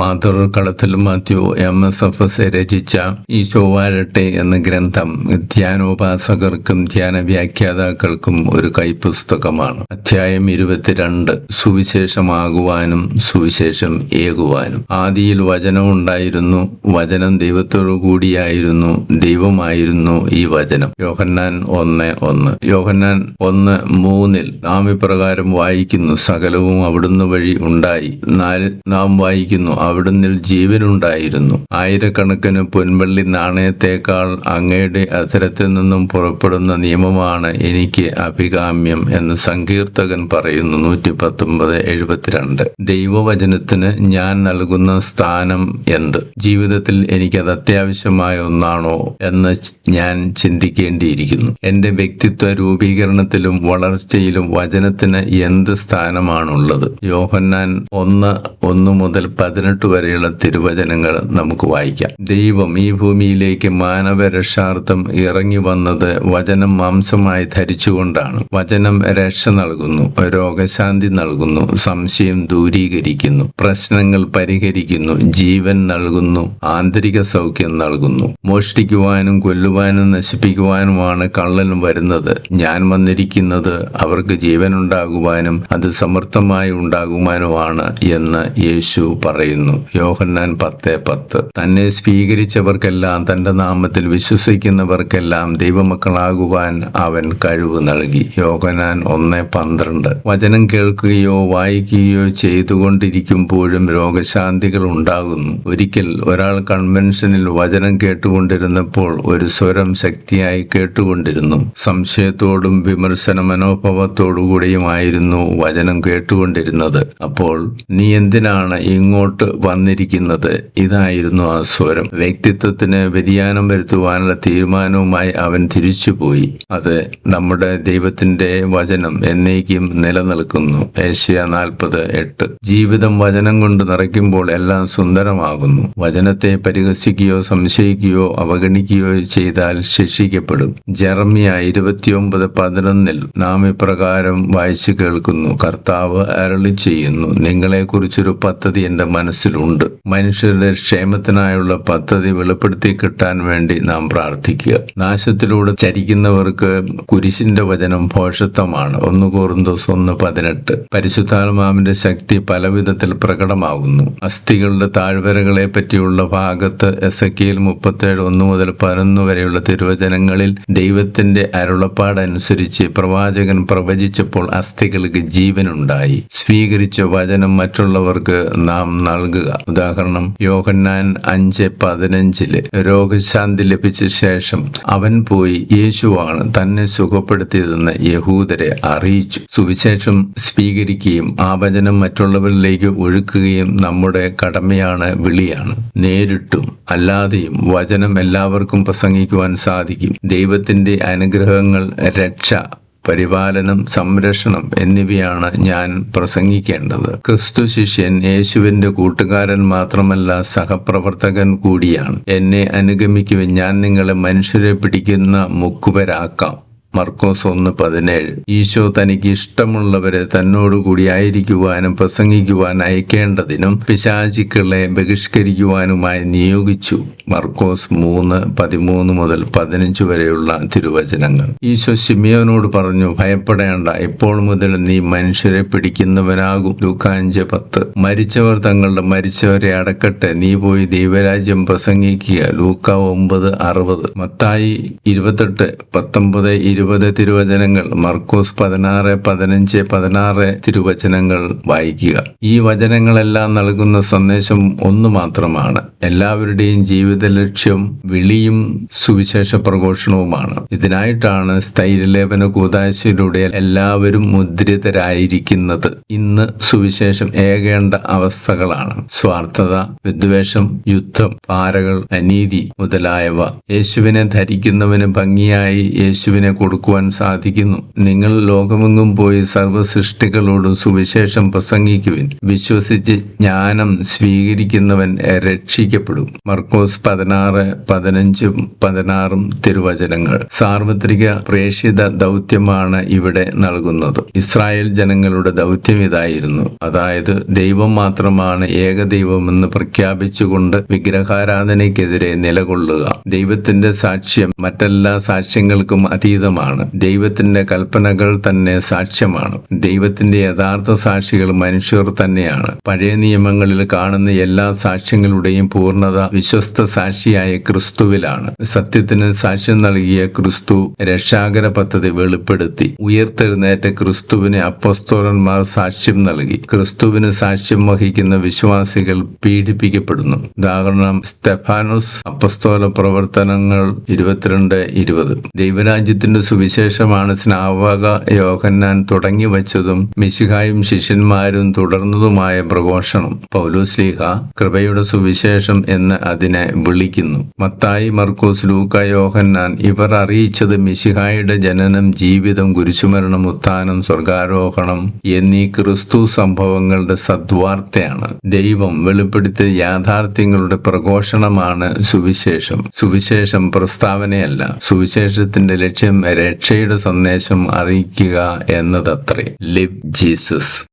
Other കളത്തിൽ Mathew MSFS രചിച്ച ഈശോ വാഴട്ടെ എന്ന ഗ്രന്ഥം ധ്യാനോപാസകർക്കും ധ്യാന വ്യാഖ്യാതാക്കൾക്കും ഒരു കൈപ്പുസ്തകമാണ്. അധ്യായം 22. സുവിശേഷമാകുവാനും സുവിശേഷം ഏകുവാനും. ആദിയിൽ വചനം ഉണ്ടായിരുന്നു, വചനം ദൈവത്തോടു കൂടിയായിരുന്നു, ദൈവമായിരുന്നു ഈ വചനം. യോഹന്നാൻ 1:1. യോഹന്നാൻ 1:3 നാം ഇപ്രകാരം വായിക്കുന്നു, സകലവും അവിടുന്ന് വഴി ഉണ്ടായി. 4 നാം വായിക്കുന്നു, അവിടുന്നിൽ ജീവനുണ്ടായിരുന്നു. ആയിരക്കണക്കിന് പൊൻവെള്ളി നാണയത്തേക്കാൾ അങ്ങയുടെ അധരത്തിൽ നിന്നും പുറപ്പെടുന്ന നിയമമാണ് എനിക്ക് അഭികാമ്യം എന്ന് സങ്കീർത്തകൻ പറയുന്നു. 119:72. ദൈവവചനത്തിന് ഞാൻ നൽകുന്ന സ്ഥാനം എന്ത്? ജീവിതത്തിൽ എനിക്കത് അത്യാവശ്യമായ ഒന്നാണോ എന്ന് ഞാൻ ചിന്തിക്കേണ്ടിയിരിക്കുന്നു. എന്റെ വ്യക്തിത്വ രൂപീകരണത്തിലും വളർച്ചയിലും വചനത്തിന് എന്ത് സ്ഥാനമാണുള്ളത്? യോഹന്നാൻ 1:1 മുതൽ 18 വരെയുള്ള തിരുവചനങ്ങൾ നമുക്ക് വായിക്കാം. ദൈവം ഈ ഭൂമിയിലേക്ക് മാനവരക്ഷാർത്ഥം ഇറങ്ങി വന്നത് വചനം മാംസമായി ധരിച്ചുകൊണ്ടാണ്. വചനം രക്ഷ നൽകുന്നു, രോഗശാന്തി നൽകുന്നു, സംശയം ദൂരീകരിക്കുന്നു, പ്രശ്നങ്ങൾ പരിഹരിക്കുന്നു, ജീവൻ നൽകുന്നു, ആന്തരിക സൗഖ്യം നൽകുന്നു. മോഷ്ടിക്കുവാനും കൊല്ലുവാനും നശിപ്പിക്കുവാനുമാണ് കള്ളൻ വരുന്നത്. ഞാൻ വന്നിരിക്കുന്നത് അവർക്ക് ജീവനുണ്ടാകുവാനും അത് സമൃദ്ധമായി ഉണ്ടാകുവാനുമാണ് എന്ന് യേശു പറയുന്നു. യോഹന്നാൻ 10:10. തന്നെ സ്വീകരിച്ചവർക്കെല്ലാം, തന്റെ നാമത്തിൽ വിശ്വസിക്കുന്നവർക്കെല്ലാം ദൈവമക്കളാകുവാൻ അവൻ കഴിവ് നൽകി. യോഹന്നാൻ 1:12. വചനം കേൾക്കുകയോ വായിക്കുകയോ ചെയ്തുകൊണ്ടിരിക്കുമ്പോഴും രോഗശാന്തികൾ ഉണ്ടാകുന്നു. ഒരിക്കൽ ഒരാൾ കൺവെൻഷനിൽ വചനം കേട്ടുകൊണ്ടിരുന്നപ്പോൾ ഒരു സ്വരം ശക്തിയായി കേട്ടുകൊണ്ടിരുന്നു. സംശയത്തോടും വിമർശന മനോഭാവത്തോടുകൂടിയുമായിരുന്നു വചനം കേട്ടുകൊണ്ടിരുന്നത്. അപ്പോൾ നീ എന്തിനാണ് ഇങ്ങോട്ട് വന്നിരിക്കുന്നത്? ഇതായിരുന്നു ആ സ്വരം. വ്യക്തിത്വത്തിന് വ്യതിയാനം വരുത്തുവാനുള്ള തീരുമാനവുമായി അവൻ തിരിച്ചുപോയി. അത് നമ്മുടെ ദൈവത്തിന്റെ വചനം എന്നേക്കും നിലനിൽക്കുന്നു. ഏശയ്യാ 40:8. ജീവിതം വചനം കൊണ്ട് നിറയ്ക്കുമ്പോൾ എല്ലാം സുന്ദരമാകുന്നു. വചനത്തെ പരിഹസിക്കുകയോ സംശയിക്കുകയോ അവഗണിക്കുകയോ ചെയ്താൽ ശിക്ഷിക്കപ്പെടും. ജെറമ്യ 29:11 നാം ഇപ്രകാരം വായിച്ചു കേൾക്കുന്നു, കർത്താവ് അരുളി ചെയ്യുന്നു, നിങ്ങളെക്കുറിച്ചൊരു പദ്ധതി എന്റെ മനസ്സിലുണ്ട്. മനുഷ്യരുടെ ക്ഷേമത്തിനായുള്ള പദ്ധതി വെളിപ്പെടുത്തി കിട്ടാൻ വേണ്ടി നാം പ്രാർത്ഥിക്കുക. നാശത്തിലൂടെ ചരിക്കുന്നവർക്ക് കുരിശിന്റെ വചനം ഭോഷത്വമാണ്. 1 കൊറിന്തോസ് 1:18. പരിശുദ്ധാത്മാവിന്റെ ശക്തി പലവിധത്തിൽ പ്രകടമാകുന്നു. അസ്ഥികളുടെ താഴ്വരകളെ പറ്റിയുള്ള ഭാഗത്ത് എസെക്കിയേൽ 37:1 മുതൽ 11 വരെയുള്ള തിരുവചനങ്ങളിൽ ദൈവത്തിന്റെ അരുളപ്പാടനുസരിച്ച് പ്രവാചകൻ പ്രവചിച്ചപ്പോൾ അസ്ഥികൾക്ക് ജീവനുണ്ടായി. സ്വീകരിച്ച വചനം മറ്റുള്ളവർക്ക് നാം നൽകുക. ഉദാഹരണം, യോഹന്നാൻ 5:15 രോഗശാന്തി ലഭിച്ച ശേഷം അവൻ പോയി യേശുവാണ് തന്നെ സുഖപ്പെടുത്തിയതെന്ന് യഹൂദരെ അറിയിച്ചു. സുവിശേഷം സ്വീകരിക്കുകയും ആ വചനം മറ്റുള്ളവരിലേക്ക് ഒഴുക്കുകയും നമ്മുടെ കടമയാണ്, വിളിയാണ്. നേരിട്ടും അല്ലാതെയും വചനം എല്ലാവർക്കും പ്രസംഗിക്കുവാൻ സാധിക്കും. ദൈവത്തിന്റെ അനുഗ്രഹങ്ങൾ, രക്ഷ, പരിപാലനം, സംരക്ഷണം എന്നിവയാണ് ഞാൻ പ്രസംഗിക്കേണ്ടത്. ക്രിസ്തു ശിഷ്യൻ യേശുവിന്റെ കൂട്ടുകാരൻ മാത്രമല്ല, സഹപ്രവർത്തകൻ കൂടിയാണ്. എന്നെ അനുഗമിക്കുവാൻ ഞാൻ നിങ്ങളെ മനുഷ്യരെ പിടിക്കുന്ന മുക്കുവരാക്കാം. മർക്കോസ് 1:17. ഈശോ തനിക്ക് ഇഷ്ടമുള്ളവരെ തന്നോടുകൂടി ആയിരിക്കുവാനും പ്രസംഗിക്കുവാൻ അയക്കേണ്ടതിനും പിശാചുക്കളെ ബഹിഷ്കരിക്കുവാനുമായി നിയോഗിച്ചു. മർക്കോസ് 3:13 മുതൽ 15 വരെയുള്ള തിരുവചനങ്ങൾ. ഈശോ ശിമിയോനോട് പറഞ്ഞു, ഭയപ്പെടേണ്ട, ഇപ്പോൾ മുതൽ നീ മനുഷ്യരെ പിടിക്കുന്നവനാകും. ലൂക്കാ 5:10. മരിച്ചവർ തങ്ങളുടെ മരിച്ചവരെ അടക്കട്ടെ, നീ പോയി ദൈവരാജ്യം പ്രസംഗിക്കുക. ലൂക്കാ 9:60. മത്തായി 28:19-20 തിരുവചനങ്ങൾ. മർക്കോസ് 16:15-16 തിരുവചനങ്ങൾ വായിക്കുക. ഈ വചനങ്ങളെല്ലാം നൽകുന്ന സന്ദേശം ഒന്ന് മാത്രമാണ്. എല്ലാവരുടെയും ജീവിത ലക്ഷ്യം വിളിയും സുവിശേഷ പ്രഘോഷണവുമാണ്. ഇതിനായിട്ടാണ് സ്ഥൈര്യലേപന കൂദാശയിലൂടെ എല്ലാവരും മുദ്രിതരായിരിക്കുന്നത്. ഇന്ന് സുവിശേഷം ഏകേണ്ട അവസ്ഥകളാണ്. സ്വാർത്ഥത, വിദ്വേഷം, യുദ്ധം, പാരകൾ, അനീതി മുതലായവ. യേശുവിനെ ധരിക്കുന്നവന് ഭംഗിയായി യേശുവിനെ കൊടുക്കുവാൻ സാധിക്കുന്നു. നിങ്ങൾ ലോകമെങ്ങും പോയി സർവ്വ സൃഷ്ടികളോടും സുവിശേഷം പ്രസംഗിക്കുവിൻ. വിശ്വസിച്ച് ജ്ഞാനം സ്വീകരിക്കുന്നവൻ രക്ഷിക്കപ്പെടും. മർക്കോസ് 16:15-16 തിരുവചനങ്ങൾ. സാർവത്രിക പ്രേക്ഷിത ദൗത്യമാണ് ഇവിടെ നൽകുന്നത്. ഇസ്രായേൽ ജനങ്ങളുടെ ദൗത്യം ഇതായിരുന്നു. അതായത് ദൈവം മാത്രമാണ് ഏകദൈവമെന്ന് പ്രഖ്യാപിച്ചുകൊണ്ട് വിഗ്രഹാരാധനയ്ക്കെതിരെ നിലകൊള്ളുക. ദൈവത്തിന്റെ സാക്ഷ്യം മറ്റെല്ലാ സാക്ഷ്യങ്ങൾക്കും അതീതമാണ്. ദൈവത്തിന്റെ കൽപ്പനകൾ തന്നെ സാക്ഷ്യമാണ്. ദൈവത്തിന്റെ യഥാർത്ഥ സാക്ഷികൾ മനുഷ്യർ തന്നെയാണ്. പഴയ നിയമങ്ങളിൽ കാണുന്ന എല്ലാ സാക്ഷ്യങ്ങളുടെയും പൂർണ്ണത വിശ്വസ്ത സാക്ഷിയായ ക്രിസ്തുവിലാണ്. സത്യത്തിന് സാക്ഷ്യം നൽകിയ ക്രിസ്തു രക്ഷാകര പദ്ധതി വെളിപ്പെടുത്തി. ഉയർത്തെഴുന്നേറ്റ ക്രിസ്തുവിന് അപ്പോസ്തലന്മാർ സാക്ഷ്യം നൽകി. ക്രിസ്തുവിന് സാക്ഷ്യം വഹിക്കുന്ന വിശ്വാസികൾ പീഡിപ്പിക്കപ്പെടുന്നു. ഉദാഹരണം സ്തെഫാനോസ്. അപ്പോസ്തല പ്രവർത്തനങ്ങൾ 22:20. ദൈവരാജ്യത്തിന്റെ സുവിശേഷമാണ് സ്നാപക യോഹന്നാൻ തുടങ്ങി വച്ചതും മിശിഹായും ശിഷ്യന്മാരും തുടർന്നതുമായ പ്രഘോഷണം. പൗലോസ്ലീഹ കൃപയുടെ സുവിശേഷം എന്ന് അതിനെ വിളിക്കുന്നു. മത്തായി, മർക്കോസ്, ലൂക്ക, യോഹന്നാൻ ഇവർ അറിയിച്ചത് മിശിഹായുടെ ജനനം, ജീവിതം, കുരിശുമരണം, ഉത്ഥാനം, സ്വർഗാരോഹണം എന്നീ ക്രിസ്തു സംഭവങ്ങളുടെ സദ്വാർത്തയാണ്. ദൈവം വെളിപ്പെടുത്തിയ യാഥാർത്ഥ്യങ്ങളുടെ പ്രഘോഷണമാണ് സുവിശേഷം. സുവിശേഷം പ്രസ്താവനയല്ല. സുവിശേഷത്തിന്റെ ലക്ഷ്യം രക്ഷയുടെ സന്ദേശം അറിയിക്കുക എന്നതത്രേ. Live Jesus.